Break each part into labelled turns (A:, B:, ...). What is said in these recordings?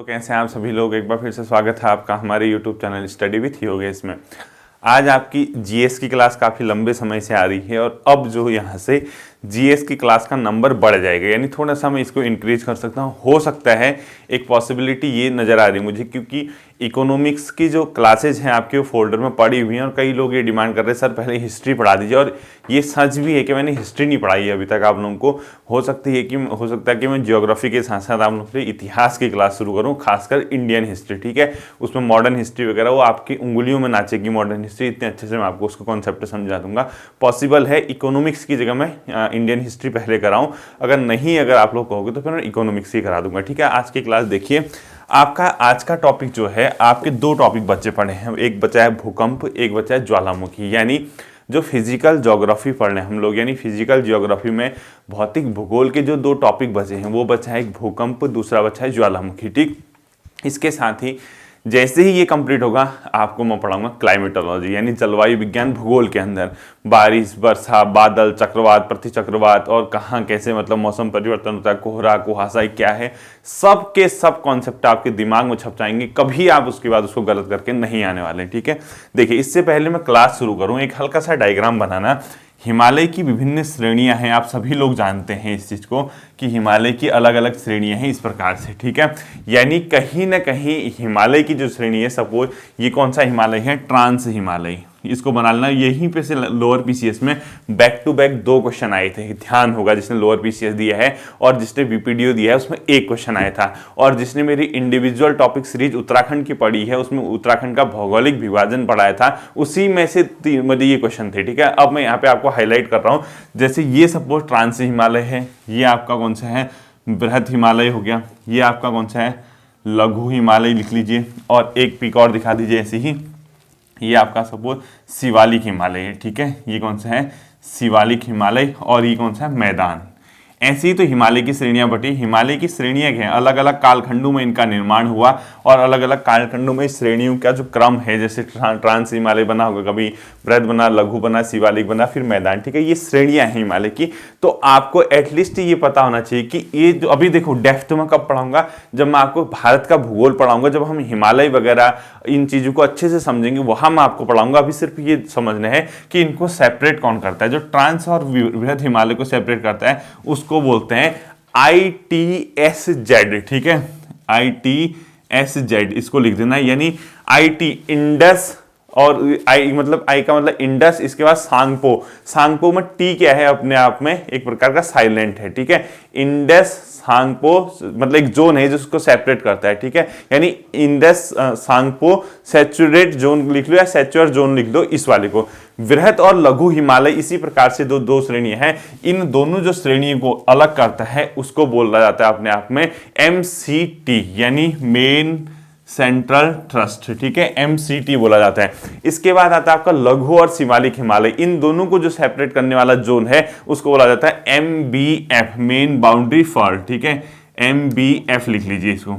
A: तो कैसे हैं आप सभी लोग। एक बार फिर से स्वागत है आपका हमारे YouTube channel study with Yogesh में। आज आपकी जीएस की क्लास काफ़ी लंबे समय से आ रही है और अब जो यहाँ से जीएस की क्लास का नंबर बढ़ जाएगा, यानी थोड़ा सा मैं इसको इंक्रीज कर सकता हूँ। हो सकता है एक पॉसिबिलिटी ये नज़र आ रही है मुझे, क्योंकि इकोनॉमिक्स की जो क्लासेज हैं आपके वो फोल्डर में पड़ी हुई हैं और कई लोग ये डिमांड कर रहे हैं सर पहले हिस्ट्री पढ़ा दीजिए। और ये सच भी है कि मैंने हिस्ट्री नहीं पढ़ाई है अभी तक आप लोगों को। हो सकता है कि मैं ज्योग्राफी के साथ साथ आप लोगों के इतिहास की क्लास शुरू करूँ, खासकर इंडियन हिस्ट्री। ठीक है, उसमें मॉडर्न हिस्ट्री वगैरह वो आपकी उंगलियों में नाचेगी मॉडर्न हिस्ट्री, इतने अच्छे से मैं आपको उसका कॉन्सेप्ट समझा दूंगा। पॉसिबल है इकोनॉमिक्स की जगह मैं इंडियन हिस्ट्री पहले कराऊं, अगर आप लोग कहोगे तो फिर मैं इकोनॉमिक्स ही करा दूंगा। ठीक है, आज की क्लास देखिए। आपका आज का टॉपिक जो है, आपके दो टॉपिक बच्चे पढ़े हैं, एक बचा है भूकंप, एक बचा है ज्वालामुखी। यानी जो फिजिकल ज्योग्राफी पढ़ रहे हैं हम लोग, यानी फिजिकल ज्योग्राफी में भौतिक भूगोल के जो दो टॉपिक बचे हैं वो बचा है एक भूकंप, दूसरा बचा है ज्वालामुखी। ठीक, इसके साथ ही जैसे ही ये कंप्लीट होगा आपको मैं पढ़ाऊंगा क्लाइमेटोलॉजी, यानी जलवायु विज्ञान भूगोल के अंदर बारिश, वर्षा, बादल, चक्रवात, प्रतिचक्रवात और कहाँ कैसे मतलब मौसम परिवर्तन होता है, कोहरा, कुहासा क्या है, सब के सब कॉन्सेप्ट आपके दिमाग में छप जाएंगे। कभी आप उसके बाद उसको गलत करके नहीं आने वाले। ठीक है, देखिए इससे पहले मैं क्लास शुरू करूँ एक हल्का सा डायग्राम बनाना। हिमालय की विभिन्न श्रेणियां हैं, आप सभी लोग जानते हैं इस चीज़ को कि हिमालय की अलग अलग श्रेणियां हैं इस प्रकार से। ठीक है, यानी कहीं ना कहीं हिमालय की जो श्रेणी है, सपोज ये कौन सा हिमालय है, ट्रांस हिमालय, इसको बना लेना। यहीं पे से लोअर पीसीएस में बैक टू बैक दो क्वेश्चन आए थे, ध्यान होगा जिसने लोअर पीसीएस दिया है और जिसने बीपीडीओ दिया है उसमें एक क्वेश्चन आया था, और जिसने मेरी इंडिविजुअल टॉपिक सीरीज उत्तराखंड की पढ़ी है उसमें उत्तराखंड का भौगोलिक विभाजन पढ़ाया था, उसी में से मतलब ये क्वेश्चन थे। ठीक है, अब मैं यहाँ पे आपको हाईलाइट कर रहा हूँ। जैसे ये सपोज ट्रांस हिमालय है, ये आपका कौन सा है, बृहद हिमालय हो गया, ये आपका कौन सा है, लघु हिमालय लिख लीजिए, और एक पिक और दिखा दीजिए ऐसे ही, ये आपका सपोज शिवालिक हिमालय है। ठीक है, ये कौन सा है, शिवालिक हिमालय, और ये कौन सा है, मैदान। ऐसे ही तो हिमालय की श्रेणियां बटी। हिमालय की श्रेणियां क्या हैं, अलग अलग कालखंडों में इनका निर्माण हुआ और अलग अलग कालखंडों में श्रेणियों का जो क्रम है, जैसे ट्रांस हिमालय बना होगा, कभी बृहद बना, लघु बना, शिवालिक बना, फिर मैदान। ठीक है, ये श्रेणियां हैं हिमालय की। तो आपको एटलीस्ट ये पता होना चाहिए कि ये जो अभी देखो डेप्थ में कब पढ़ाऊंगा, जब मैं आपको भारत का भूगोल पढ़ाऊंगा, जब हम हिमालय वगैरह इन चीजों को अच्छे से समझेंगे वहां मैं आपको पढ़ाऊंगा। अभी सिर्फ ये समझना है कि इनको सेपरेट कौन करता है। जो ट्रांस और बृहद हिमालय को सेपरेट करता है उसको बोलते हैं ITSZ। ठीक है, ITSZ इसको लिख देना, यानी IT इंडस, और आई मतलब आई का मतलब इंडस, इसके बाद सांगपो। सांगपो में टी क्या है, अपने आप में एक प्रकार का साइलेंट है। ठीक है, इंडस सांगपो मतलब एक जोन है जिसको सेपरेट करता है। ठीक है, यानी इंडस सांगपो सैचुरेट जोन लिख लो या सैचुअर जोन लिख दो इस वाले को। बृहद और लघु हिमालय इसी प्रकार से दो श्रेणी हैं। इन दोनों जो श्रेणियों को अलग करता है उसको बोला जाता है अपने आप में MCT, यानी मेन सेंट्रल ट्रस्ट। ठीक है, MCT बोला जाता है। इसके बाद आता है आपका लघु और शिवालिक हिमालय। इन दोनों को जो सेपरेट करने वाला जोन है उसको बोला जाता है MBF, मेन बाउंड्री फॉल्ट। ठीक है, MBF लिख लीजिए इसको,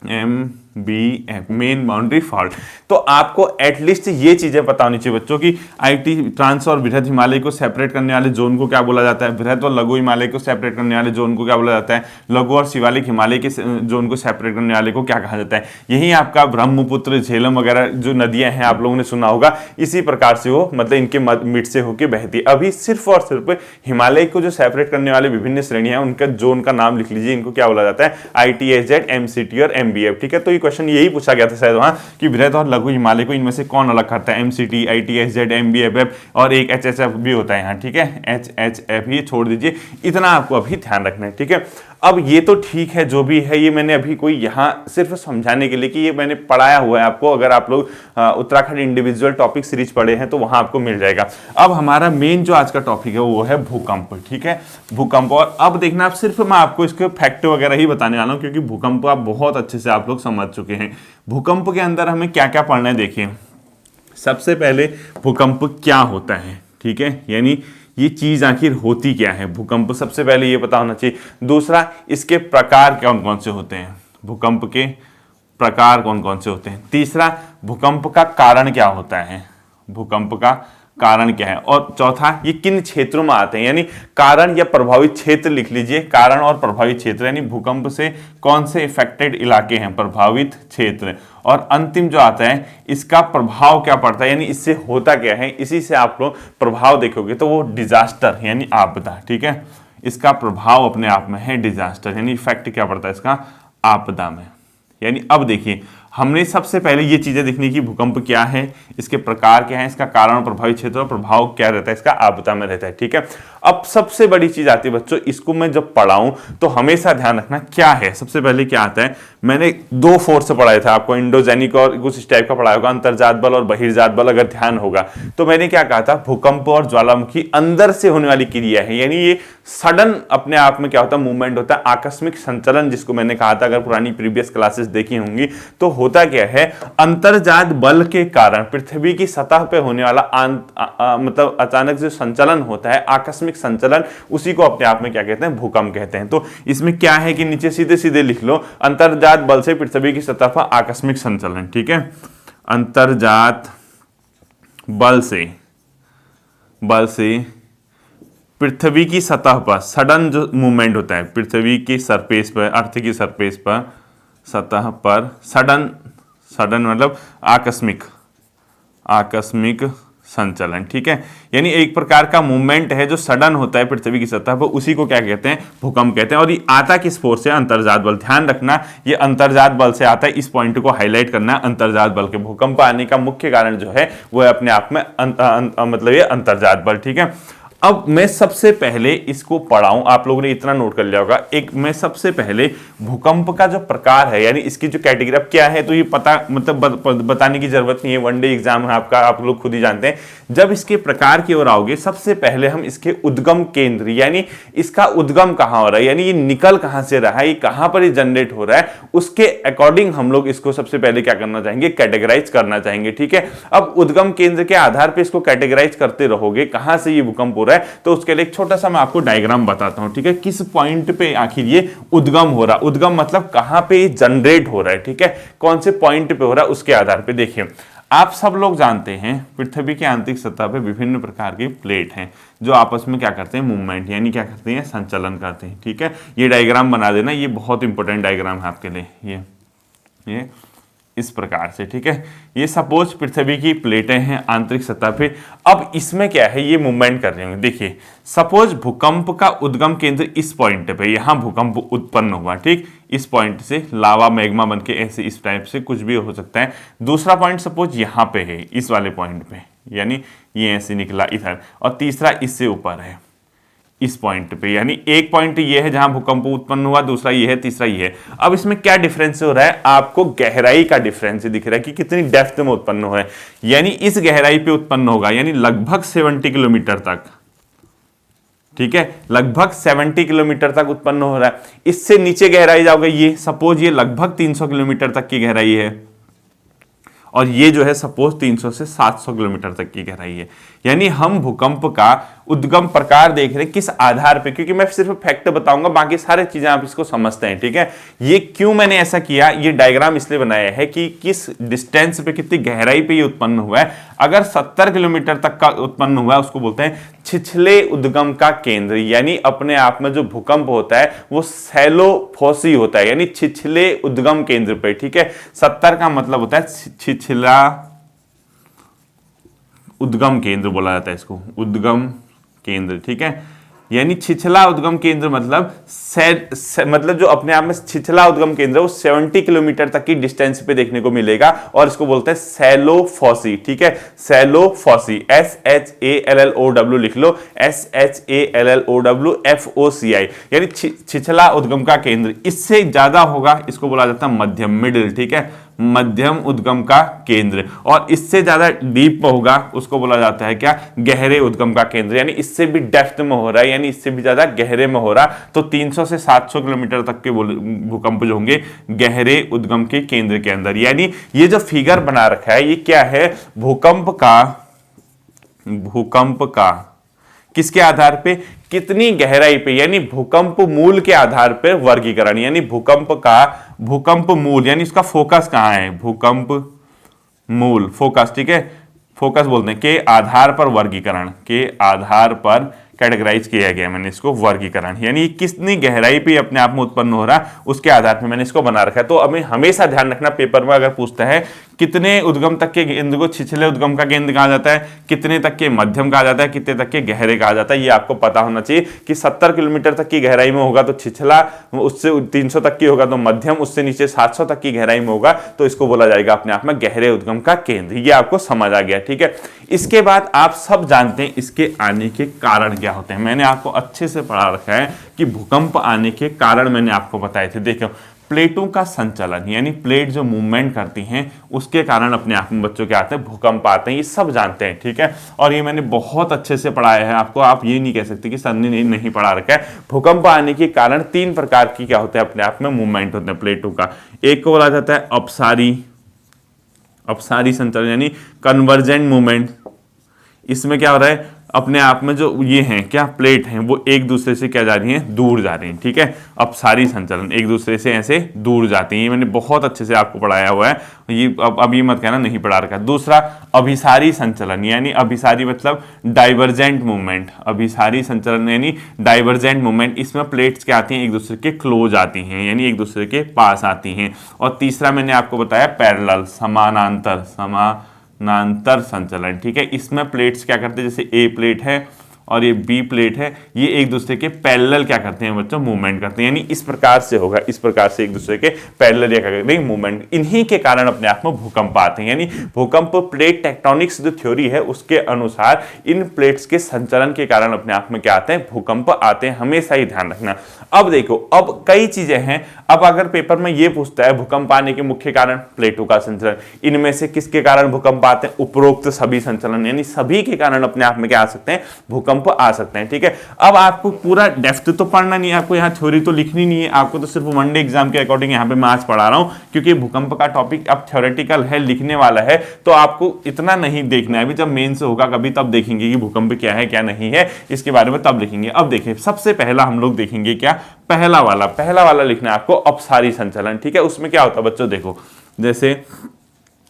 A: MBF मेन बाउंड्री फॉल्ट। तो आपको एटलीस्ट ये चीजें पता होनी चाहिए बच्चों की IT ट्रांस और बृहद हिमालय को सेपरेट करने वाले जोन को क्या बोला जाता है, बृहद और लघु हिमालय को सेपरेट करने वाले जोन को क्या बोला जाता है, लघु और शिवालिक हिमालय के जोन को सेपरेट करने वाले को क्या कहा जाता है। यही आपका ब्रह्मपुत्र, झेलम वगैरह जो नदियां हैं आप लोगों ने सुना होगा, इसी प्रकार से वो मतलब इनके मिड से होकर बहती है। अभी सिर्फ और सिर्फ हिमालय को जो सेपरेट करने वाले विभिन्न श्रेणियां हैं उनका जोन का नाम लिख लीजिए, इनको क्या बोला जाता है, ITSZ, MCT और MBF। ठीक है, तो क्वेश्चन यही पूछा गया था शायद वहां कि बृहद और लघु हिमालय को इनमें से कौन अलग करता है, MCT, ITSZ, MBF और एक HHF भी होता है यहाँ। ठीक है, HHF ये छोड़ दीजिए, इतना आपको अभी ध्यान रखना है। ठीक है, अब ये तो ठीक है जो भी है, ये मैंने अभी कोई यहाँ सिर्फ समझाने के लिए कि ये मैंने पढ़ाया हुआ है आपको। अगर आप लोग उत्तराखंड इंडिविजुअल टॉपिक सीरीज पढ़े हैं तो वहां आपको मिल जाएगा। अब हमारा मेन जो आज का टॉपिक है वो है भूकंप। ठीक है, भूकंप। और अब देखना, आप सिर्फ मैं आपको इसके फैक्ट वगैरह ही बताने वाला हूँ क्योंकि भूकंप आप बहुत अच्छे से आप लोग समझ चुके हैं। भूकंप के अंदर हमें क्या क्या पढ़ना है, देखिए सबसे पहले भूकंप क्या होता है। ठीक है, यानी ये चीज आखिर होती क्या है भूकंप, सबसे पहले ये पता होना चाहिए। दूसरा, इसके प्रकार कौन कौन से होते हैं, भूकंप के प्रकार कौन कौन से होते हैं। तीसरा, भूकंप का कारण क्या होता है, भूकंप का कारण क्या है, और चौथा ये किन क्षेत्रों में आते हैं, यानी कारण या प्रभावित क्षेत्र लिख लीजिए, कारण और प्रभावित क्षेत्र, यानी भूकंप से कौन से इफेक्टेड इलाके हैं, प्रभावित क्षेत्र, और अंतिम जो आता है इसका प्रभाव क्या पड़ता है, यानी इससे होता क्या है, इसी से आप लोग प्रभाव देखोगे तो वो डिजास्टर यानी आपदा, ठीक है, इसका प्रभाव अपने आप में है डिजास्टर, यानी इफेक्ट क्या पड़ता है इसका आपदा में। यानी अब देखिए हमने सबसे पहले ये चीजें देखनी कि भूकंप क्या है, इसके प्रकार क्या है, इसका कारण और प्रभावित क्षेत्र और प्रभाव क्या रहता है, इसका आपदा में रहता है, ठीक है। अब सबसे बड़ी चीज आती है बच्चों, इसको मैं जब पढ़ाऊं तो हमेशा ध्यान रखना क्या है, सबसे पहले क्या आता है, मैंने 2 फोर्स से पढ़ाया था आपको, इंडोजेनिक और कुछ इस टाइप का पढ़ाया होगा, अंतर्जात बल और बहिर्जात बल, अगर ध्यान होगा तो मैंने क्या कहा था, भूकंप और ज्वालामुखी अंदर से होने वाली क्रिया है, यानी ये सडन अपने आप में क्या होता है, मूवमेंट होता है, आकस्मिक संचलन जिसको मैंने कहा था, अगर पुरानी प्रीवियस क्लासेस देखी होंगी तो होता क्या है, अंतर्जात बल के कारण पृथ्वी की सतह पे होने वाला मतलब अचानक जो संचलन होता है, आकस्मिक संचलन, उसी को अपने आप में क्या कहते हैं, भूकंप कहते हैं। तो इसमें क्या है कि नीचे सीधे सीधे लिख लो, अंतर्जात बल से पृथ्वी की सतह पर आकस्मिक संचलन, ठीक है, अंतर्जात बल से पृथ्वी की सतह पर सडन जो मूवमेंट होता है, पृथ्वी की सरफेस पर, अर्थ की सरफेस पर, सतह पर सडन मतलब आकस्मिक संचलन, ठीक है, यानी एक प्रकार का मूवमेंट है जो सडन होता है पृथ्वी की सतह पर, उसी को क्या कहते हैं, भूकंप कहते हैं। और ये आता किस फोर्स से, अंतर्जात बल, ध्यान रखना ये अंतर्जात बल से आता है, इस पॉइंट को हाईलाइट करना है, अंतर्जात बल के भूकंप आने का मुख्य कारण जो है वो है अपने आप में मतलब ये अंतर्जात बल, ठीक है। अब मैं सबसे पहले इसको पढ़ाऊं, आप लोगों ने इतना नोट कर लिया होगा, मैं सबसे पहले भूकंप का जो प्रकार है, यानी इसकी जो कैटेगरी अब क्या है, तो ये पता मतलब बताने की जरूरत नहीं है, 1 डे एग्जाम है आपका, आप लोग खुद ही जानते हैं। जब इसके प्रकार की ओर आओगे, सबसे पहले हम इसके उद्गम केंद्र, यानी इसका उद्गम कहां हो रहा है, यानी ये निकल कहां से रहा है, ये कहां पर ये जनरेट हो रहा है, उसके अकॉर्डिंग हम लोग इसको सबसे पहले क्या करना चाहेंगे, कैटेगराइज करना चाहेंगे, ठीक है। अब उद्गम केंद्र के आधार पर इसको कैटेगराइज करते रहोगे, कहां से ये भूकंप हो रहा है, तो उसके लिए एक छोटा सा मैं आपको डायग्राम बताता हूं, ठीक है, किस पॉइंट पे आखिर ये उद्गम हो रहा, उद्गम मतलब कहां पे ये जनरेट हो रहा है, ठीक है, कौन से पॉइंट पे हो रहा है, उसके आधार पे देखिए। आप सब लोग जानते हैं पृथ्वी की आंतरिक सतह पे विभिन्न प्रकार की प्लेट हैं जो आपस में क्या करते हैं, मूवमेंट यानी क्या करते हैं, संचलन करते हैं, ठीक है। ये डायग्राम बना देना, ये बहुत इंपॉर्टेंट डायग्राम है आपके लिए, ये इस प्रकार से, ठीक है। ये सपोज पृथ्वी की प्लेटें हैं आंतरिक सतह पे, अब इसमें क्या है, ये मूवमेंट कर रहे होंगे, देखिए सपोज भूकंप का उद्गम केंद्र इस पॉइंट पे, यहां भूकंप उत्पन्न हुआ, ठीक, इस पॉइंट से लावा मैग्मा बनके ऐसे इस टाइप से कुछ भी हो सकता है। दूसरा पॉइंट सपोज यहां पे है, इस वाले पॉइंट पे, यानी ये ऐसे निकला इधर, और तीसरा इससे ऊपर है इस पॉइंट पे, यानी एक पॉइंट ये है जहां भूकंप उत्पन्न हुआ, दूसरा ये है, तीसरा ये है। अब इसमें क्या डिफरेंस हो रहा है, आपको गहराई का डिफरेंस दिख रहा है कि कितनी डेप्थ में उत्पन्न हुआ है, यानी इस गहराई पे उत्पन्न होगा, यानी लगभग 70 किलोमीटर तक, ठीक है, लगभग 70 किलोमीटर तक उत्पन्न हो रहा है। इससे नीचे गहराई जाओगे, ये सपोज ये लगभग 300 किलोमीटर तक की गहराई है, और ये जो है सपोज 300 से 700 किलोमीटर तक की गहराई है। यानी हम भूकंप का उद्गम प्रकार देख रहे हैं किस आधार पे, क्योंकि मैं सिर्फ फैक्ट बताऊंगा, बाकी सारी चीजें आप इसको समझते हैं, ठीक है। ये क्यों मैंने ऐसा किया, ये डायग्राम इसलिए बनाया है कि किस डिस्टेंस पे, कितनी गहराई पे ये उत्पन्न हुआ है। अगर 70 किलोमीटर तक का उत्पन्न हुआ है, उसको बोलते हैं छिछले उद्गम का केंद्र, यानी अपने आप में जो भूकंप होता है वो सैलो फोसी होता है, यानी छिछले उद्गम केंद्र पे, ठीक है। 70 का मतलब होता है छिछला उद्गम केंद्र बोला जाता है इसको, उद्गम केंद्र, ठीक है। यानी छिछला उद्गम केंद्र मतलब जो अपने आप में छिछला उद्गम केंद्र है वो 70 किलोमीटर तक की डिस्टेंस पे देखने को मिलेगा, और इसको बोलते हैं सैलो फॉसी, ठीक है, सैलो फॉसी, SHALLOW लिख लो, SHALLOWFOCI, यानी छिछला उद्गम का केंद्र। इससे ज्यादा होगा इसको बोला जाता है मध्यम, मिडिल, ठीक है, मध्यम उद्गम का केंद्र, और इससे ज्यादा डीप में होगा उसको बोला जाता है क्या, गहरे उद्गम का केंद्र, यानी इससे भी डेप्थ में हो रहा है, यानी इससे भी ज्यादा गहरे में हो रहा। तो 300 से 700 किलोमीटर तक के भूकंप जो होंगे गहरे उद्गम के केंद्र के अंदर। यानी ये जो फिगर बना रखा है ये क्या है, भूकंप का किसके आधार पे, कितनी गहराई पे, यानी भूकंप मूल के आधार पर वर्गीकरण, यानी भूकंप मूल, यानी इसका फोकस कहां है, भूकंप मूल फोकस, ठीक है, फोकस बोलते हैं, के आधार पर वर्गीकरण, के आधार पर कैटेगराइज किया गया मैंने इसको वर्गीकरण, यानी कितनी गहराई पे अपने आप में उत्पन्न हो रहा है उसके आधार पर मैंने इसको बना रखा है। तो हमें हमेशा ध्यान रखना, पेपर में अगर पूछता है कितने उद्गम तक के गेंद को छिछले उद्गम का गेंद कहा जाता है, कितने तक के मध्यम कहा जाता है, कितने तक के गहरे कहा जाता है, ये आपको पता होना चाहिए कि 70 किलोमीटर तक की गहराई में होगा तो छिछला, उससे 300 तक की होगा तो मध्यम, उससे नीचे 700 तक की गहराई में होगा तो इसको बोला जाएगा अपने आप में गहरे उद्गम का केंद्र। ये आपको समझ आ गया, ठीक है। इसके बाद आप सब जानते हैं इसके आने के कारण क्या होते हैं। मैंने आपको अच्छे से पढ़ा रखा है कि भूकंप आने के कारण मैंने आपको बताए थे। देखो, प्लेटों का संचलन, यानी प्लेट जो मूवमेंट करती हैं उसके कारण अपने आप में बच्चों के आते हैं भूकंप आते हैं, ये सब जानते हैं, ठीक है। और ये मैंने बहुत अच्छे से पढ़ाया है आपको, आप ये नहीं कह सकते कि सर ने नहीं पढ़ा रखा है। भूकंप आने के कारण 3 प्रकार की क्या होते हैं अपने आप में मूवमेंट होते हैं प्लेटों का। एक को बोला जाता है अपसारी संचलन, यानी कन्वर्जेंट मूवमेंट। इसमें क्या हो रहा है, अपने आप में जो ये हैं क्या प्लेट हैं वो एक दूसरे से क्या जा रही हैं, दूर जा रही हैं, ठीक है। अपसारी संचलन, एक दूसरे से ऐसे दूर जाती हैं, ये मैंने बहुत अच्छे से आपको पढ़ाया हुआ है, ये अब ये मत कहना नहीं पढ़ा रखा। दूसरा अभिसारी संचलन, यानी अभिसारी मतलब डाइवर्जेंट मूवमेंट, अभिसारी संचलन यानी डाइवर्जेंट मूवमेंट। इसमें प्लेट्स क्या आती हैं, एक दूसरे के क्लोज आती हैं, यानी एक दूसरे के पास आती हैं। और तीसरा मैंने आपको बताया पैरेलल, समानांतर संचलन, ठीक है। इसमें प्लेट्स क्या करते हैं, जैसे ए प्लेट है और ये बी प्लेट है, ये एक दूसरे के पैरेलल क्या करते हैं बच्चों, मूवमेंट करते हैं, यानी इस प्रकार से होगा, इस प्रकार से एक दूसरे के पैरेलल या क्या करते हैं मूवमेंट। इन्हीं के कारण अपने आप में भूकंप आते हैं, यानी भूकंप प्लेट टेक्टोनिक्स जो थ्योरी है उसके अनुसार इन प्लेट्स के संचलन के कारण अपने आप में क्या आते हैं, भूकंप आते हैं, हमेशा ही ध्यान रखना। अब देखो, अब कई चीजें हैं। अब अगर पेपर में ये पूछता है भूकंप आने के मुख्य कारण प्लेटों का संचलन, इनमें से किसके कारण भूकंप आते हैं, उपरोक्त सभी संचलन, यानी सभी के कारण अपने आप में क्या आ सकते हैं, भूकंप आ सकते हैं, ठीक है। अब आपको पूरा डेप्थ तो पढ़ना नहीं है, आपको यहाँ थ्योरी तो लिखनी नहीं है, आपको तो सिर्फ वनडे एग्जाम के अकॉर्डिंग यहाँ पे मैं आज पढ़ा रहा हूँ, क्योंकि भूकंप का टॉपिक अब थ्योरेटिकल है, लिखने वाला है, तो आपको इतना नहीं देखना है। अभी जब मेन से होगा कभी तब देखेंगे कि भूकंप क्या है क्या नहीं है, इसके बारे में तब लिखेंगे। अब देखिए, सबसे पहला हम लोग देखेंगे क्या, पहला वाला लिखना है आपको अपसारी संचलन, ठीक है। उसमें क्या होता है बच्चों, देखो जैसे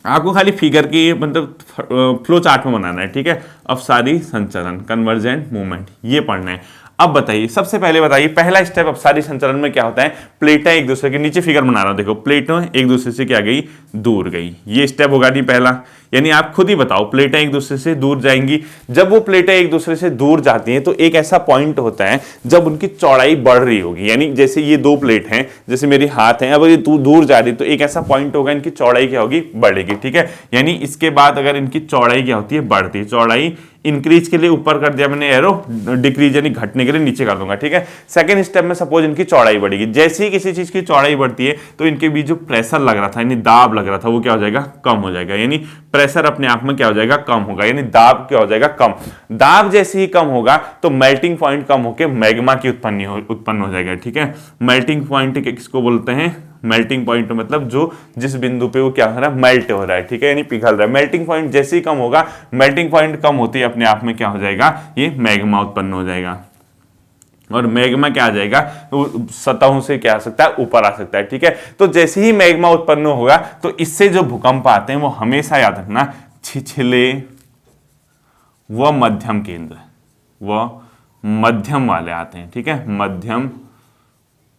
A: आपको खाली फिगर की मतलब फ्लो चार्ट में बनाना है, ठीक है। अपसारी संचलन, कन्वर्जेंट मूवमेंट, ये पढ़ना है। अब बताइए, सबसे पहले बताइए पहला स्टेप अपसारी संचलन में क्या होता है, प्लेटें एक दूसरे के, नीचे फिगर बना रहा हूं, देखो प्लेटें एक दूसरे से क्या गई, दूर गई, ये स्टेप होगा नहीं पहला। यानी आप खुद ही बताओ, प्लेटें एक दूसरे से दूर जाएंगी, जब वो प्लेटें एक दूसरे से दूर जाती हैं तो एक ऐसा पॉइंट होता है जब उनकी चौड़ाई बढ़ रही होगी, यानी जैसे ये 2 प्लेट हैं, जैसे मेरे हाथ हैं, अब ये दूर जा रही है तो एक ऐसा पॉइंट होगा इनकी चौड़ाई क्या होगी, बढ़ेगी, ठीक है। यानी इसके बाद अगर इनकी चौड़ाई क्या होती है, बढ़ती है, चौड़ाई इंक्रीज के लिए ऊपर कर दिया मैंने एरो, डिक्रीज यानी घटने के लिए नीचे कर दूंगा, ठीक है। सेकंड स्टेप में सपोज इनकी चौड़ाई बढ़ेगी, जैसे ही किसी चीज की चौड़ाई बढ़ती है तो इनके बीच जो प्रेशर लग रहा था, यानी दाब लग रहा था, वो क्या हो जाएगा, कम हो जाएगा, यानी प्रेशर अपने आप में क्या हो जाएगा, कम होगा, यानी दाब क्या हो जाएगा, कम। दाब जैसे ही कम होगा तो मेल्टिंग पॉइंट कम होकर मैग्मा की उत्पन्न हो जाएगा, ठीक है। मेल्टिंग पॉइंट किसको बोलते हैं, मेल्टिंग पॉइंट मतलब जो जिस बिंदु पे वो क्या हो रहा है, मेल्ट हो रहा है, ठीक है, यानी पिघल रहा है। मेल्टिंग पॉइंट जैसे ही कम होगा, मेल्टिंग पॉइंट कम होते ही अपने आप में क्या हो जाएगा, ये मैग्मा उत्पन्न हो जाएगा, और मैग्मा क्या आ जाएगा, तो सतहों से क्या आ सकता है, ऊपर आ सकता है, ठीक है। तो जैसे ही मैग्मा उत्पन्न होगा तो इससे जो भूकंप आते हैं वो हमेशा याद रखना छिछले व मध्यम केंद्र, व मध्यम वाले आते हैं, ठीक है, मध्यम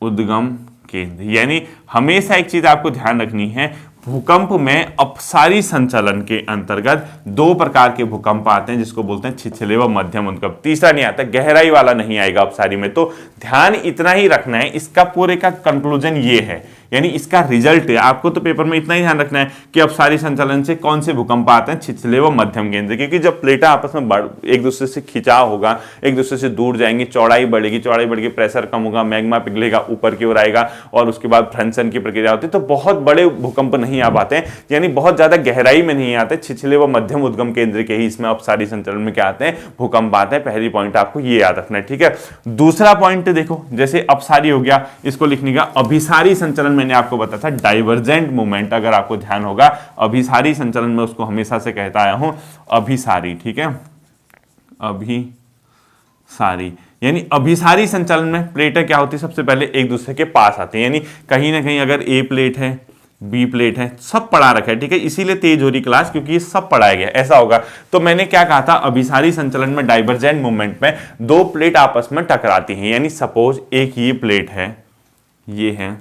A: उद्गम केंद्र। यानी हमेशा एक चीज आपको ध्यान रखनी है, भूकंप में अपसारी संचलन के अंतर्गत 2 प्रकार के भूकंप आते हैं जिसको बोलते हैं छिछले व मध्यम उद्गम, तीसरा नहीं आता, गहराई वाला नहीं आएगा अपसारी में। तो ध्यान इतना ही रखना है, इसका पूरे का कंक्लूजन ये है, यानी इसका रिजल्ट है। आपको तो पेपर में इतना ही ध्यान रखना है कि अपसारी संचलन से कौन से भूकंप आते हैं, छिछले व मध्यम केंद्र, क्योंकि जब प्लेटें आपस में एक दूसरे से खिंचाव होगा, एक दूसरे से दूर जाएंगी, चौड़ाई बढ़ेगी, चौड़ाई बढ़ के प्रेशर कम होगा, मैग्मा पिघलेगा, ऊपर की ओर आएगा, और उसके बाद फ्रंसन की प्रक्रिया होती है, तो बहुत बड़े भूकंप नहीं आ पाते हैं, यानी बहुत ज्यादा गहराई में नहीं आते, छिछले व मध्यम उद्गम केंद्र के ही इसमें अपसारी संचलन में क्या आते हैं, भूकंप आते हैं। पहली पॉइंट आपको ये याद रखना है, ठीक है। दूसरा पॉइंट देखो, जैसे अपसारी हो गया, इसको लिखने का अभिसारी संचलन मैंने आपको बताया था, डाइवर्जेंट मूवमेंट, अगर आपको ध्यान होगा, अभिसारी संचलन में उसको हमेशा से कहता आया हूं अभिसारी, ठीक है, अभिसारी। यानी अभिसारी संचलन में प्लेटें क्या होती है, सबसे पहले एक दूसरे के पास आती है, यानी कहीं ना कहीं अगर ए प्लेट है, बी प्लेट है, सब पढ़ा रखा है, ठीक है, इसीलिए तेज हो रही क्लास क्योंकि ये सब पढ़ाया गया। ऐसा होगा तो मैंने क्या कहा था, अभिसारी संचलन में डाइवर्जेंट मूवमेंट में दो प्लेट आपस में टकराती हैं, यानी सपोज एक ये प्लेट है, ये है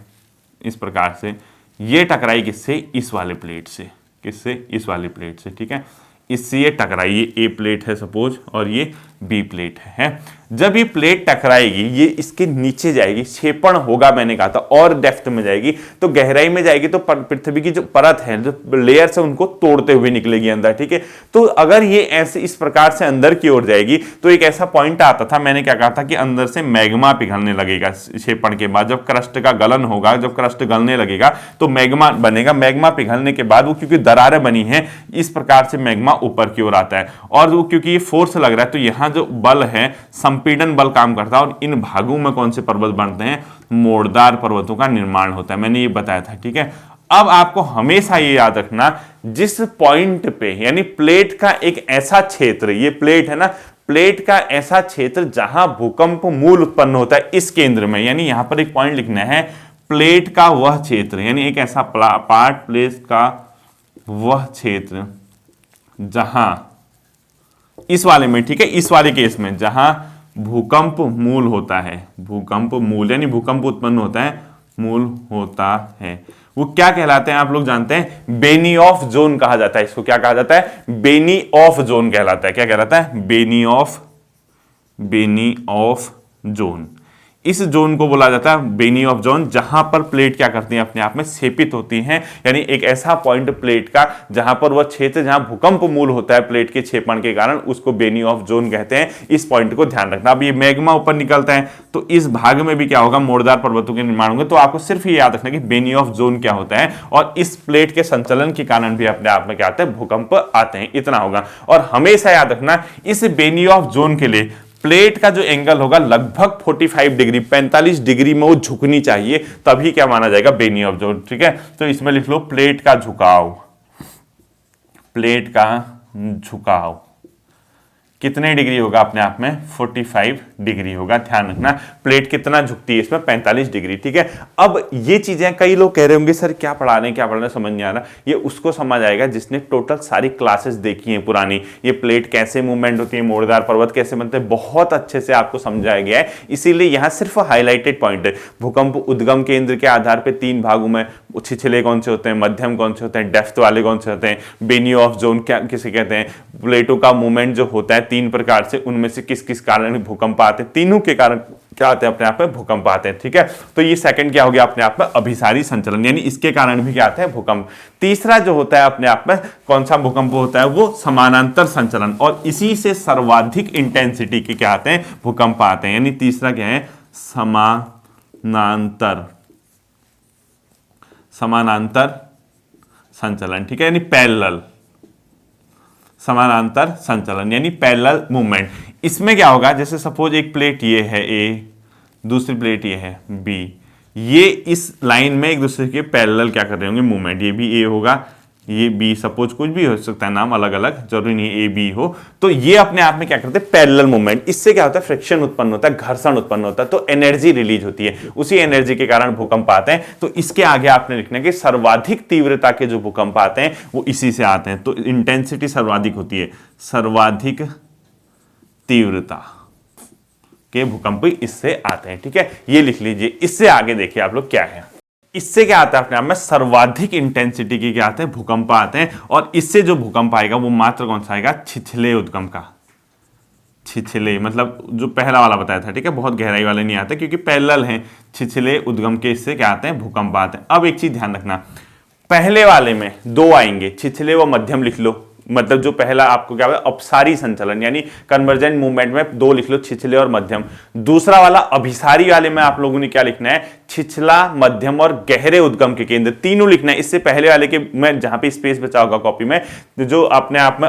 A: इस प्रकार से, ये टकराई किससे, इस वाले प्लेट से, किससे, इस वाले प्लेट से, ठीक है, इससे ये टकराई, ये ए प्लेट है सपोज और ये बी प्लेट है। जब ये प्लेट टकराएगी ये इसके नीचे जाएगी, क्षेपण होगा, मैंने कहा था, और डेप्थ में जाएगी, तो गहराई में जाएगी, तो पृथ्वी की जो परत है, जो लेयर्स है, उनको तोड़ते हुए निकलेगी अंदर, ठीक है। तो अगर ये ऐसे इस प्रकार से अंदर की ओर जाएगी तो एक ऐसा पॉइंट आता था, मैंने क्या कहा था कि अंदर से मैग्मा पिघलने लगेगा क्षेपण के बाद, जब क्रस्ट का गलन होगा, जब क्रस्ट गलने लगेगा तो मैग्मा बनेगा, मैग्मा पिघलने के बाद वो क्योंकि दरारें बनी है इस प्रकार से मैग्मा ऊपर की ओर आता है, और वो क्योंकि ये फोर्स लग रहा है तो यहाँ जो बल है संपीड़न बल काम करता है, और इन भागों में कौन से पर्वत बनते हैं, मोड़दार पर्वतों का निर्माण होता है, मैंने ये बताया था, ठीक है। अब आपको हमेशा ये याद रखना, जिस पॉइंट पे यानी प्लेट का एक ऐसा क्षेत्र, ये प्लेट है ना, प्लेट का ऐसा क्षेत्र जहां भूकंप मूल उत्पन्न होता है इस केंद्र में, यानी यहां पर एक पॉइंट लिखना है, प्लेट का वह क्षेत्र, यानी एक ऐसा पार्ट प्लेट का वह क्षेत्र जहां, इस वाले में, ठीक है, इस वाले केस में जहां भूकंप मूल होता है, भूकंप मूल यानी भूकंप उत्पन्न होता है, मूल होता है, वो क्या कहलाते हैं आप लोग जानते हैं, बेनियोफ जोन कहा जाता है इसको, क्या कहा जाता है, बेनियोफ जोन कहलाता है, क्या कहलाता है, बेनियोफ जोन। इस जोन को बोला जाता है बेनियोफ जोन, जहां पर प्लेट क्या करती हैं, अपने आप में क्षेपित होती हैं, यानी एक ऐसा पॉइंट प्लेट का जहां पर वह क्षेत्र जहां भूकंप मूल होता है प्लेट के क्षेपण के कारण, उसको बेनियोफ जोन कहते हैं। इस पॉइंट को ध्यान रखना। अब ये मैग्मा ऊपर निकलता है तो इस भाग में भी क्या होगा, मोड़दार पर्वतों के निर्माण होंगे, तो आपको सिर्फ ये याद रखना कि बेनियोफ जोन क्या होता है, और इस प्लेट के संचलन के कारण भी अपने आप में क्या आता है, भूकंप आते हैं, इतना होगा। और हमेशा याद रखना इस बेनियोफ जोन के लिए प्लेट का जो एंगल होगा लगभग 45 डिग्री, 45 डिग्री में वो झुकनी चाहिए, तभी क्या माना जाएगा, बेनियोफ जोन, ठीक है। तो इसमें लिख लो प्लेट का झुकाव, प्लेट का झुकाव कितने डिग्री होगा, अपने आप में 45 डिग्री होगा, ध्यान रखना। प्लेट कितना झुकती है इसमें, 45 डिग्री, ठीक है। अब ये चीजें कई लोग कह रहे होंगे सर क्या पढ़ा रहे हैं, क्या पढ़ा रहे हैं, समझ नहीं आ रहा। ये उसको समझ आएगा जिसने टोटल सारी क्लासेस देखी हैं पुरानी, ये प्लेट कैसे मूवमेंट होती है, मोड़दार पर्वत कैसे बनते हैं, बहुत अच्छे से आपको समझाया गया है। इसीलिए यहाँ सिर्फ हाईलाइटेड पॉइंट है। भूकंप उद्गम केंद्र के आधार पर 3 भागों में, छिछले कौन से होते हैं, मध्यम कौन से होते हैं, डेप्थ वाले कौन से होते हैं, बेनियोफ जोन क्या किसे कहते हैं, प्लेटों का मूवमेंट जो होता है 3 प्रकार से, उनमें से किस किस कारण भूकंप आते हैं, तीनों के कारण क्या आते हैं, अपने आप में भूकंप आते हैं, ठीक है। तो ये सेकंड क्या हो गया, अपने आप में अभिसारी संचलन, यानी इसके कारण भी क्या आते हैं, भूकंप। तीसरा जो होता है अपने आप में कौन सा भूकंप होता है, वो समानांतर संचलन, और इसी से सर्वाधिक इंटेंसिटी के क्या आते हैं, भूकंप आते हैं। यानी तीसरा क्या है, समानांतर संचलन, ठीक है, यानी पैरेलल समानांतर संचलन, यानी पैरेलल मूवमेंट। इसमें क्या होगा, जैसे सपोज एक प्लेट ये है ए, दूसरी प्लेट ये है बी, ये इस लाइन में एक दूसरे के पैरेलल क्या कर रहे होंगे, मूवमेंट। ये भी ए होगा, ये बी, सपोज कुछ भी हो सकता है नाम अलग अलग, जरूरी नहीं ए बी हो, तो ये अपने आप में क्या करते हैं, पैरेलल मूवमेंट। इससे क्या होता है, फ्रिक्शन उत्पन्न होता है, घर्षण उत्पन्न होता है, तो एनर्जी रिलीज होती है, उसी एनर्जी के कारण भूकंप आते हैं। तो इसके आगे आपने लिखना है कि सर्वाधिक तीव्रता के जो भूकंप आते हैं वो इसी से आते हैं, तो इंटेंसिटी सर्वाधिक होती है, सर्वाधिक तीव्रता के भूकंप इससे आते हैं, ठीक है, ये लिख लीजिए। इससे आगे देखिए आप लोग क्या है, इससे क्या आता है, अपने आप में सर्वाधिक इंटेंसिटी के क्या आते हैं, भूकंप आते हैं। और इससे जो भूकंप आएगा वो मात्र कौन सा आएगा, छिछले उद्गम का, छिछले मतलब जो पहला वाला बताया था, ठीक है, बहुत गहराई वाले नहीं आते क्योंकि पैरेलल हैं, छिछले उद्गम के इससे क्या आते हैं, भूकंप आते हैं। अब एक चीज ध्यान रखना, पहले वाले में 2 आएंगे, छिछले व मध्यम लिख लो, मतलब जो पहला आपको क्या होगा, अपसारी संचलन, यानी कन्वर्जेंट मूवमेंट में 2 लिख लो, छिछले और मध्यम। दूसरा वाला अभिसारी वाले में आप लोगों ने क्या लिखना है, छिछला, मध्यम और गहरे उद्गम के केंद्र, तीनों लिखना है। इससे पहले वाले के में जहां पे स्पेस बचा होगा कॉपी में, जो अपने आप में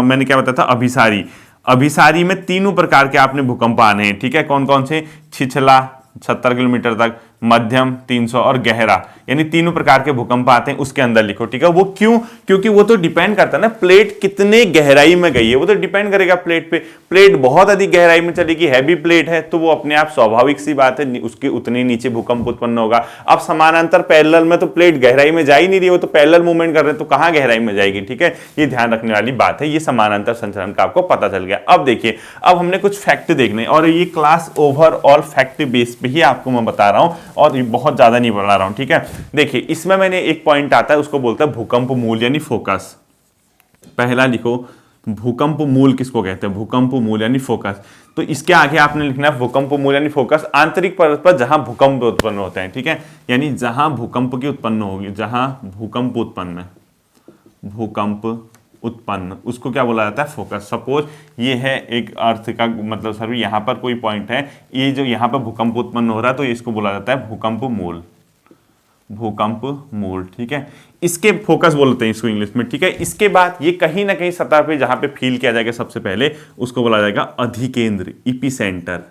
A: मैंने क्या बताया था, अभिसारी, अभिसारी में तीनों प्रकार के आपने भूकंप आने हैं, ठीक है, कौन कौन से, छिछला 70 किलोमीटर तक, मध्यम 300 और गहरा, यानी तीनों प्रकार के भूकंप आते हैं उसके अंदर लिखो। ठीक है, वो क्यों? क्योंकि वो तो डिपेंड करता है ना प्लेट कितने गहराई में गई है, वो तो डिपेंड करेगा प्लेट पे। प्लेट बहुत अधिक गहराई में चलेगी, हैवी प्लेट है, तो वो अपने आप स्वाभाविक सी बात है उसके उतने नीचे भूकंप उत्पन्न होगा। अब समानांतर पैरेलल में तो प्लेट गहराई में जा ही नहीं रही, वो तो पैरेलल मूवमेंट कर रहे हैं, तो कहां गहराई में जाएगी। ठीक है, ये ध्यान रखने वाली बात है, ये समानांतर संचलन का आपको पता चल गया। अब देखिए, अब हमने कुछ फैक्ट देखने, और ये क्लास ओवरऑल फैक्ट बेस पे ही आपको मैं बता रहा हूं, और ये बहुत ज्यादा नहीं बढ़ा रहा हूं। ठीक है, देखिए इसमें मैंने एक पॉइंट आता है, उसको बोलता है भूकंप मूल यानी फोकस। पहला लिखो, भूकंप मूल किसको कहते हैं? भूकंप मूल यानी फोकस। तो इसके आगे आपने लिखना है भूकंप मूल यानी फोकस आंतरिक परत पर जहां भूकंप उत्पन्न होते हैं। ठीक है, यानी जहां भूकंप की उत्पन्न होगी, जहां भूकंप उत्पन्न उसको क्या बोला जाता है? फोकस। सपोज ये है एक अर्थ का मतलब सर यहाँ पर कोई पॉइंट है, ये जो यहाँ पर भूकंप उत्पन्न हो रहा है, तो इसको बोला जाता है भूकंप मूल। ठीक है, इसके फोकस बोलते हैं इसको इंग्लिश में। ठीक है, इसके बाद ये कहीं ना कहीं सतह पे जहां पे फील किया जाएगा सबसे पहले, उसको बोला जाएगा अधिकेंद्र, इपीसेंटर।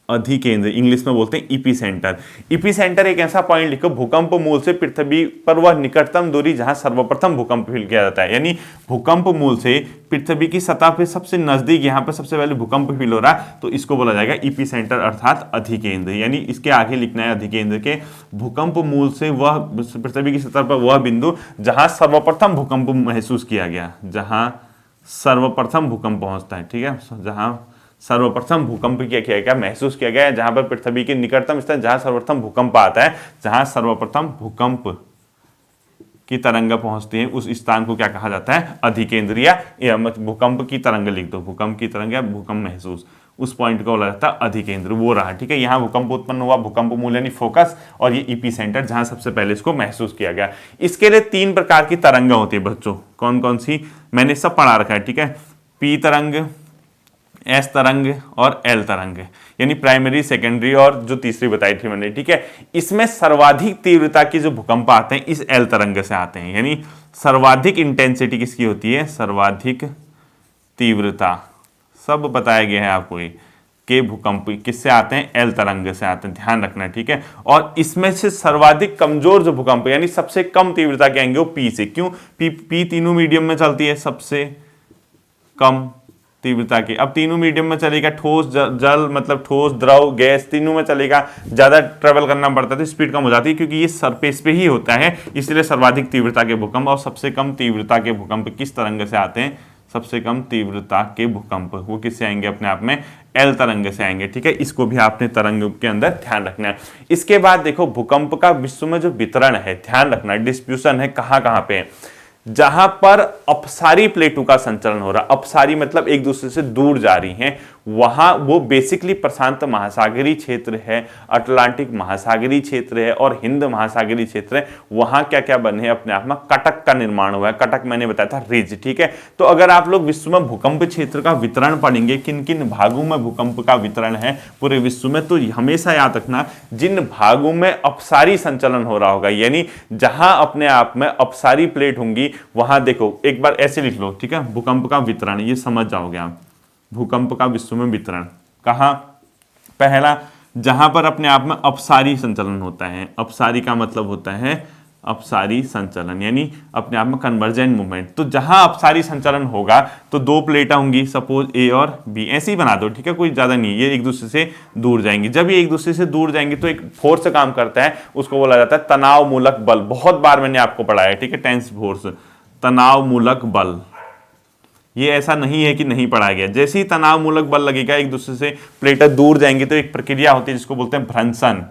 A: अधिकेंद्र इंग्लिश में बोलते हैं इपीसेंटर। इपीसेंटर एक ऐसा पॉइंट लिखो भूकंप मूल से पृथ्वी पर वह निकटतम दूरी जहां सर्वप्रथम भूकंप फील किया जाता है। यानी भूकंप मूल से पृथ्वी की सतह पे सबसे नजदीक यहां पर सबसे पहले भूकंप फील हो रहा है, तो इसको बोला जाएगा इपीसेंटर अर्थात अधिकेंद्र। यानी इसके आगे लिखना है अधिकेंद्र के भूकंप मूल से वह पृथ्वी की सतह पर वह बिंदु जहां सर्वप्रथम भूकंप महसूस किया गया, जहां सर्वप्रथम भूकंप पहुंचता है। ठीक है, जहां सर्वप्रथम भूकंप क्या महसूस किया गया है, जहां पर पृथ्वी के निकटतम स्थान जहां सर्वप्रथम भूकंप आता है, जहां सर्वप्रथम भूकंप की तरंग पहुंचती है, उस स्थान को क्या कहा जाता है? अधिकेंद्र। या भूकंप की तरंग लिख दो, भूकंप की तरंग या भूकंप महसूस, उस पॉइंट को बोला जाता है अधिकेंद्र। वो रहा। ठीक है, यहाँ भूकंप उत्पन्न हुआ, भूकंप मूल यानी फोकस, और ये इपीसेंटर जहां सबसे पहले इसको महसूस किया गया। इसके लिए 3 प्रकार की तरंग होती है बच्चों। कौन कौन सी? मैंने सब पढ़ा रखा है। ठीक है, पी तरंग, एस तरंग और एल तरंग, यानी प्राइमरी, सेकेंडरी और जो तीसरी बताई थी मैंने। ठीक है, इसमें सर्वाधिक तीव्रता की जो भूकंप आते हैं इस एल तरंग से आते हैं। यानी सर्वाधिक इंटेंसिटी किसकी होती है? सर्वाधिक तीव्रता, सब बताया गया है आपको ये के भूकंप किससे आते हैं? एल तरंग से आते हैं, ध्यान रखना है। ठीक है, और इसमें से सर्वाधिक कमजोर जो भूकंप यानी सबसे कम तीव्रता के आएंगे वो पी से। क्यों? पी तीनों मीडियम में चलती है, सबसे कम तीव्रता की। अब तीनों मीडियम में चलेगा, ठोस जल मतलब ठोस, द्रव, गैस, तीनों में चलेगा, ज्यादा ट्रेवल करना पड़ता है तो स्पीड कम हो जाती है, क्योंकि ये सरफेस पे ही होता है, इसलिए सर्वाधिक तीव्रता के भूकंप। और सबसे कम तीव्रता के भूकंप किस तरंग से आते हैं? सबसे कम तीव्रता के भूकंप वो किससे आएंगे? अपने आप में एल तरंग से आएंगे। ठीक है, इसको भी आपने तरंग के अंदर ध्यान रखना है। इसके बाद देखो भूकंप का विश्व में जो वितरण है, ध्यान रखना, डिस्ट्रीब्यूशन है, कहां पे है? जहां पर अपसारी प्लेटों का संचलन हो रहा, अपसारी मतलब एक दूसरे से दूर जा रही हैं, वहां वो बेसिकली प्रशांत महासागरीय क्षेत्र है, अटलांटिक महासागरीय क्षेत्र है और हिंद महासागरीय क्षेत्र है। वहां क्या क्या बने हैं? अपने आप में कटक का निर्माण हुआ है। कटक मैंने बताया था रिज। ठीक है, तो अगर आप लोग विश्व में भूकंप क्षेत्र का वितरण पढ़ेंगे, किन किन भागों में भूकंप का वितरण है पूरे विश्व में, तो हमेशा याद रखना जिन भागों में अपसारी संचलन हो रहा होगा, यानी जहां अपने आप में अपसारी प्लेट होंगी, वहां देखो एक बार ऐसे लिख लो। ठीक है, भूकंप का वितरण, ये समझ जाओगे आप। भूकंप का विश्व में वितरण कहां? पहला, जहां पर अपने आप में अपसारी संचलन होता है। अपसारी का मतलब होता है अपसारी संचलन, यानी अपने आप में कन्वर्जेंट मूवमेंट। तो जहां अपसारी संचलन होगा तो 2 प्लेटें होंगी, सपोज ए और बी, ऐसे ही बना दो। ठीक है, कोई ज्यादा नहीं, ये एक दूसरे से दूर जाएंगी। जब ये एक दूसरे से दूर जाएंगे तो एक फोर्स से काम करता है, उसको बोला जाता है तनाव मूलक बल। बहुत बार मैंने आपको पढ़ाया है। ठीक है, टेंस फोर्स, तनाव मूलक बल। ये ऐसा नहीं है कि नहीं पढ़ाया गया। जैसे ही तनाव मूलक बल लगेगा, एक दूसरे से प्लेटें दूर जाएंगी, तो एक प्रक्रिया होती है जिसको बोलते हैं भ्रंशन।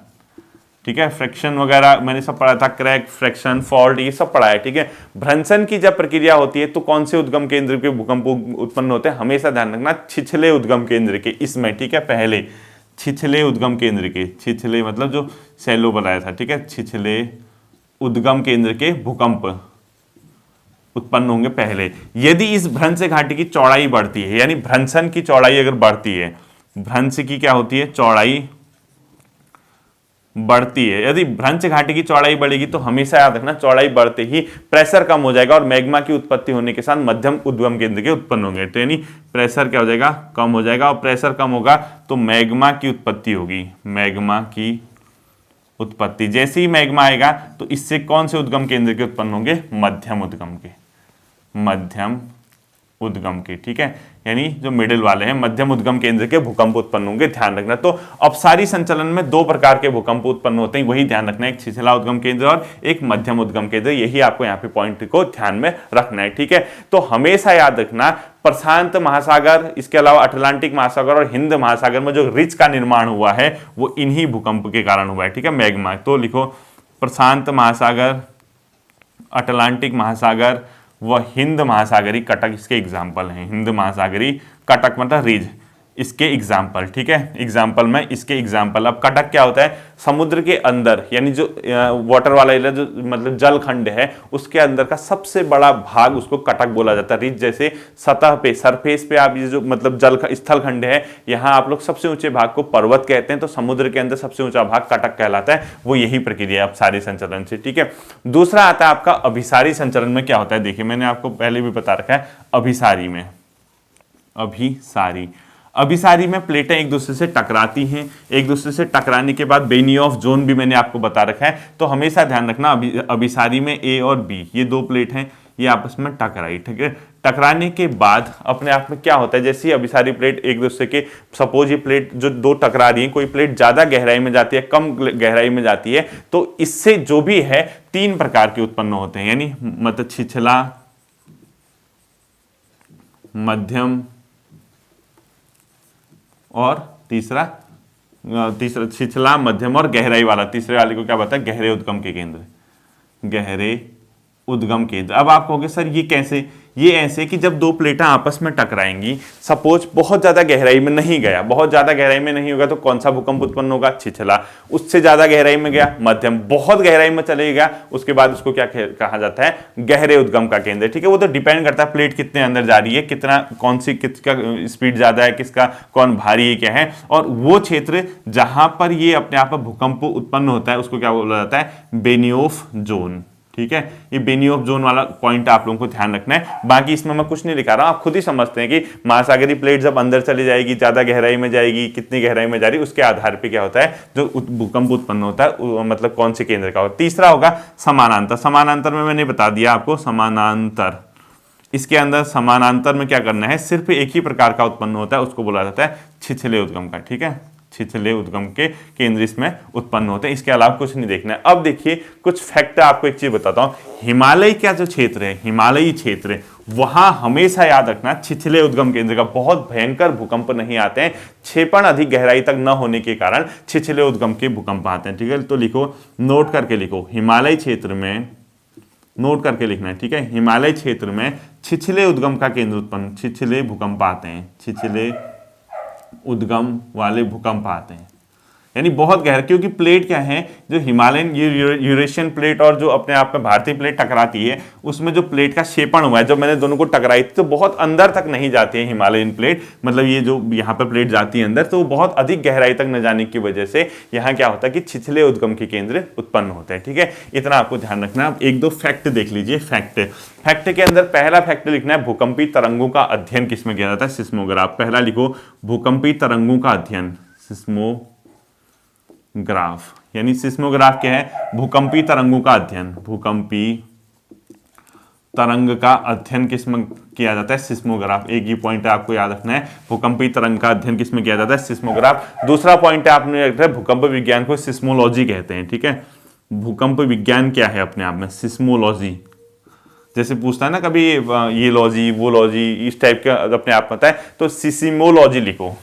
A: ठीक है, फ्रैक्शन वगैरह मैंने सब पढ़ा था, क्रैक, फ्रैक्शन, फॉल्ट, ये सब पढ़ा है। ठीक है, भ्रंशन की जब प्रक्रिया होती है तो कौन से उद्गम केंद्र के भूकंप उत्पन्न होते हैं? हमेशा ध्यान रखना छिछले उद्गम केंद्र के, इसमें। ठीक है, पहले छिछले उद्गम केंद्र के, छिछले मतलब जो सैलो बनाया था। ठीक है, छिछले उद्गम केंद्र के भूकंप उत्पन्न होंगे पहले। यदि इस भ्रंश घाटी की चौड़ाई बढ़ती है, यानी भ्रंशन की चौड़ाई अगर बढ़ती है, भ्रंश की क्या होती है? चौड़ाई बढ़ती है। यदि भ्रंश घाटी की चौड़ाई बढ़ेगी तो हमेशा याद रखना चौड़ाई बढ़ते ही प्रेशर कम हो जाएगा और मैग्मा की उत्पत्ति होने के साथ मध्यम उद्गम केंद्र के उत्पन्न होंगे। तो यानी प्रेशर क्या हो जाएगा? कम हो जाएगा, और प्रेशर कम होगा तो मैग्मा की उत्पत्ति होगी। मैग्मा की उत्पत्ति। जैसे ही मैग्मा आएगा तो इससे कौन से उद्गम केंद्र के उत्पन्न होंगे? मध्यम उद्गम के, मध्यम उद्गम के, ठीक है, यानी जो मिडिल वाले हैं मध्यम उद्गम केंद्र के भूकंप उत्पन्न होंगे, ध्यान रखना। तो अपसारी संचलन में दो प्रकार के भूकंप उत्पन्न होते हैं, वही ध्यान रखना है, एक छिछला उद्गम केंद्र और एक मध्यम उद्गम केंद्र। यही आपको यहाँ पे पॉइंट को ध्यान में रखना है, ठीक है। तो हमेशा याद रखना प्रशांत महासागर, इसके अलावा अटलांटिक महासागर और हिंद महासागर में जो रिच का निर्माण हुआ है वो इन्हीं भूकंप के कारण हुआ है, ठीक है, मैग्मा। तो लिखो प्रशांत महासागर, अटलांटिक महासागर व हिंद महासागरी कटक इसके एग्जाम्पल हैं। हिंद महासागरी कटक मतलब रिज, इसके एग्जाम्पल, ठीक है, एग्जाम्पल में इसके एग्जाम्पल। अब कटक क्या होता है? समुद्र के अंदर, यानी जो वाटर वाला एरिया, जो मतलब जल खंड है उसके अंदर का सबसे बड़ा भाग उसको कटक बोला जाता है। रिज जैसे सतह पे, सरफेस पे आप ये जो मतलब जल स्थल खंड है, यहाँ आप लोग सबसे ऊंचे भाग को पर्वत कहते हैं, तो समुद्र के अंदर सबसे ऊंचा भाग कटक कहलाता है। वो यही प्रक्रिया है अपसारी संचलन से, ठीक है। दूसरा आता है आपका अभिसारी संचलन में क्या होता है? देखिए मैंने आपको पहले भी बता रखा है, अभिसारी में, अभिसारी में प्लेटें एक दूसरे से टकराती हैं, एक दूसरे से टकराने के बाद बेनियोफ जोन भी मैंने आपको बता रखा है। तो हमेशा ध्यान रखना अभिसारी में ए और बी, ये दो प्लेट हैं, ये आपस में टकराई, ठीक है। टकराने के बाद अपने आप में क्या होता है? जैसे ही अभिसारी प्लेट एक दूसरे के, सपोज ये प्लेट जो दो टकरा रही है, कोई प्लेट ज्यादा गहराई में जाती है, कम गहराई में जाती है, तो इससे जो भी है तीन प्रकार के उत्पन्न होते हैं, यानी मतलब छिछला, मध्यम और तीसरा छिछला, मध्यम और गहराई वाला। तीसरे वाले को क्या बताया? गहरे उद्गम के केंद्र, गहरे उद्गम केंद्र। अब आप कहोगे सर ये कैसे? ये ऐसे कि जब दो प्लेटें आपस में टकराएंगी, सपोज बहुत ज्यादा गहराई में नहीं गया, बहुत ज्यादा गहराई में नहीं होगा तो कौन सा भूकंप उत्पन्न होगा? छिछला। उससे ज्यादा गहराई में गया, मध्यम। बहुत गहराई में चले गया, उसके बाद उसको क्या कहा जाता है? गहरे उद्गम का केंद्र, ठीक है। वो तो डिपेंड करता है प्लेट कितने अंदर जा रही है, कितना, कौन सी, किसका स्पीड ज्यादा है, किसका कौन भारी है, क्या है। और वो क्षेत्र जहां पर ये अपने आप में भूकंप उत्पन्न होता है उसको क्या बोला जाता है? बेनियोफ जोन, ठीक है। ये बेनियोफ जोन वाला पॉइंट आप लोगों को ध्यान रखना है। बाकी इसमें मैं कुछ नहीं लिखा रहा, आप खुद ही समझते हैं कि महासागरी प्लेट जब अंदर चली जाएगी, ज्यादा गहराई में जाएगी, कितनी गहराई में जा रही है, उसके आधार पे क्या होता है जो भूकंप उत्पन्न होता है, मतलब कौन से केंद्र का होता है। तीसरा होगा समानांतर। समानांतर में मैंने बता दिया आपको, समानांतर, इसके अंदर समानांतर में क्या करना है? सिर्फ एक ही प्रकार का उत्पन्न होता है, उसको बोला जाता है छिछले उद्गम का, ठीक है। छिछले उद्गम के केंद्र इसमें उत्पन्न होते हैं, इसके अलावा कुछ नहीं देखना है। अब देखिए कुछ फैक्ट, आपको एक चीज बताता हूं, हिमालय का जो क्षेत्र है, हिमालयी क्षेत्र, वहां हमेशा याद रखना छिछले उद्गम केंद्र का बहुत भयंकर भूकंप नहीं आते हैं। क्षेपण अधिक गहराई तक न होने के कारण छिछले उद्गम के भूकंप आते हैं, ठीक है। तो लिखो, नोट करके लिखो, हिमालय क्षेत्र में, नोट करके लिखना है, ठीक है। हिमालय क्षेत्र में छिछले उद्गम का केंद्र उत्पन्न, छिछले भूकंप आते हैं, छिछले उद्गम वाले भूकंप आते हैं, यानी बहुत गहरा, क्योंकि प्लेट क्या है, जो हिमालयन यूरेशियन प्लेट और जो अपने आप में भारतीय प्लेट टकराती है, उसमें जो प्लेट का क्षेपण हुआ है, जब मैंने दोनों को टकराई थी तो बहुत अंदर तक नहीं जाती है हिमालयन प्लेट, मतलब ये जो यहाँ पर प्लेट जाती है अंदर, तो वो बहुत अधिक गहराई तक न जाने की वजह से यहाँ क्या होता है कि छिछले उद्गम के केंद्र उत्पन्न होते हैं, ठीक है। इतना आपको ध्यान रखना। अब एक दो फैक्ट देख लीजिए। फैक्ट के अंदर पहला फैक्ट लिखना है, भूकंपी तरंगों का अध्ययन किसमें किया जाता है? सिस्मोग्राफ। पहला लिखो, भूकंपी तरंगों का अध्ययन, सिस्मोग्राफ, यानी सिस्मोग्राफ क्या है? भूकंपी तरंगों का अध्ययन। भूकंपी तरंग का अध्ययन किसमें किया जाता है? सिस्मोग्राफ। एक ही पॉइंट आपको याद रखना है, भूकंपी तरंग का अध्ययन किसमें किया जाता है? सिस्मोग्राफ। दूसरा पॉइंट आपने रखना है, भूकंप विज्ञान को सिस्मोलॉजी कहते हैं, ठीक है। भूकंप विज्ञान क्या है अपने आप में? सिस्मोलॉजी। जैसे पूछता है ना कभी ये लॉजी वो लॉजी, इस टाइप का अपने आप पता है, तो सिस्मोलॉजी लिखो,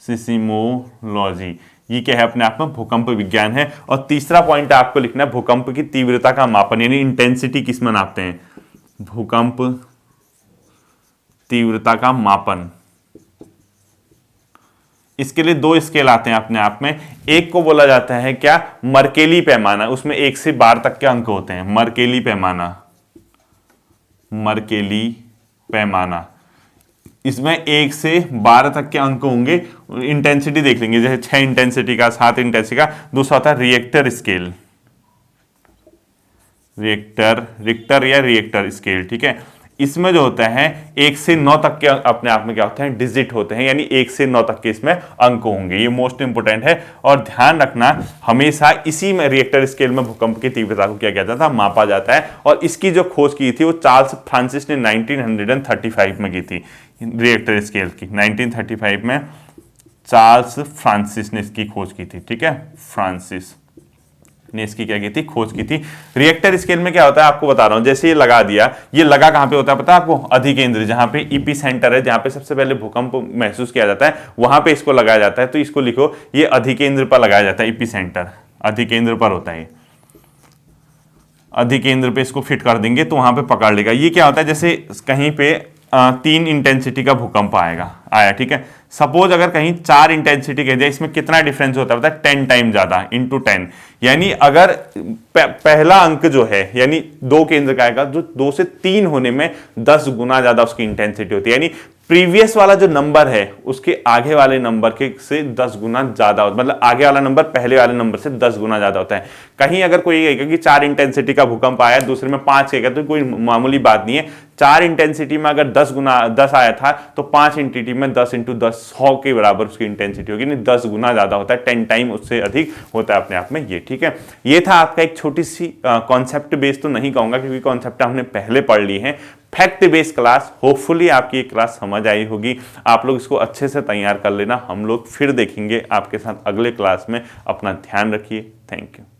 A: सिस्मोलॉजी। ये क्या है? अपने आप में भूकंप विज्ञान है। और तीसरा पॉइंट आपको लिखना है, भूकंप की तीव्रता का मापन, यानी इंटेंसिटी किसमें नापते हैं? भूकंप तीव्रता का मापन। इसके लिए दो स्केल आते हैं अपने आप में, एक को बोला जाता है क्या? मर्केली पैमाना, उसमें 1 से 12 तक के अंक होते हैं। मर्केली पैमाना, मर्केली पैमाना, इसमें 1 से 12 तक के अंक होंगे। इंटेंसिटी देख लेंगे, जैसे 6 इंटेंसिटी का, 7 इंटेंसिटी का। दूसरा होता है रिएक्टर स्केल, रिएक्टर या रिएक्टर स्केल, ठीक है। इसमें जो होता है 1 से 9 तक के अपने आप में क्या होते हैं, डिजिट होते हैं, यानी 1 से 9 तक के इसमें अंक होंगे। ये मोस्ट इंपोर्टेंट है और ध्यान रखना, हमेशा इसी में रिएक्टर स्केल में भूकंप की तीव्रता को क्या किया जाता है, मापा जाता है। और इसकी जो खोज की थी वो चार्ल्स फ्रांसिस ने 1935 में की थी, रिएक्टर स्केल की 1935 में चार्ल्स फ्रांसिस ने इसकी खोज की थी। ठीक है, फ्रांसिस ने इसकी क्या की थी, खोज की थी। रिएक्टर स्केल में क्या होता है आपको बता रहा हूं, जैसे ये लगा दिया, ये लगा कहां पे होता है पता है आपको, अधिकेंद्र, जहां पे इपी सेंटर है, जहां पे सबसे पहले भूकंप महसूस किया जाता है, वहां पे इसको लगाया जाता है। तो इसको लिखो, ये अधिकेंद्र पर लगाया जाता है, इपी सेंटर अधिकेंद्र पर होता है। अधिकेंद्र पे इसको फिट कर देंगे तो वहां पे पकड़ लेगा। ये क्या होता है, जैसे कहीं पे 3 इंटेंसिटी का भूकंप आया, ठीक है। सपोज अगर कहीं 4 इंटेंसिटी कह दिया, इसमें कितना डिफरेंस होता है पता है, 10 टाइम ज्यादा, इंटू 10। यानी अगर पहला अंक जो है, यानी 2 केंद्र का आएगा, जो 2 से 3 होने में 10 गुना ज्यादा उसकी इंटेंसिटी होती है। यानी प्रीवियस वाला जो नंबर है उसके आगे वाले नंबर के से 10 गुना ज्यादा होता है, मतलब आगे वाला नंबर पहले वाले नंबर से 10 गुना ज्यादा होता है। कहीं अगर कोई कहेगा कि 4 इंटेंसिटी का भूकंप आया, दूसरे में 5 कहेगा, तो कोई मामूली बात नहीं है। 4 इंटेंसिटी में अगर 10 आया था, तो 5 इंटेंसिटी में 10 इंटू 10 100 के बराबर उसकी इंटेंसिटी होगी, नहीं 10 गुना ज्यादा होता है, 10 टाइम उससे अधिक होता है अपने आप में ये। ठीक है, ये था आपका एक छोटी सी कॉन्सेप्ट बेस, तो नहीं कहूंगा क्योंकि कॉन्सेप्ट हमने पहले पढ़ ली है। फैक्ट बेस्ड क्लास, होपफुली आपकी ये क्लास समझ आई होगी। आप लोग इसको अच्छे से तैयार कर लेना, हम लोग फिर देखेंगे आपके साथ अगले क्लास में। अपना ध्यान रखिए, थैंक यू।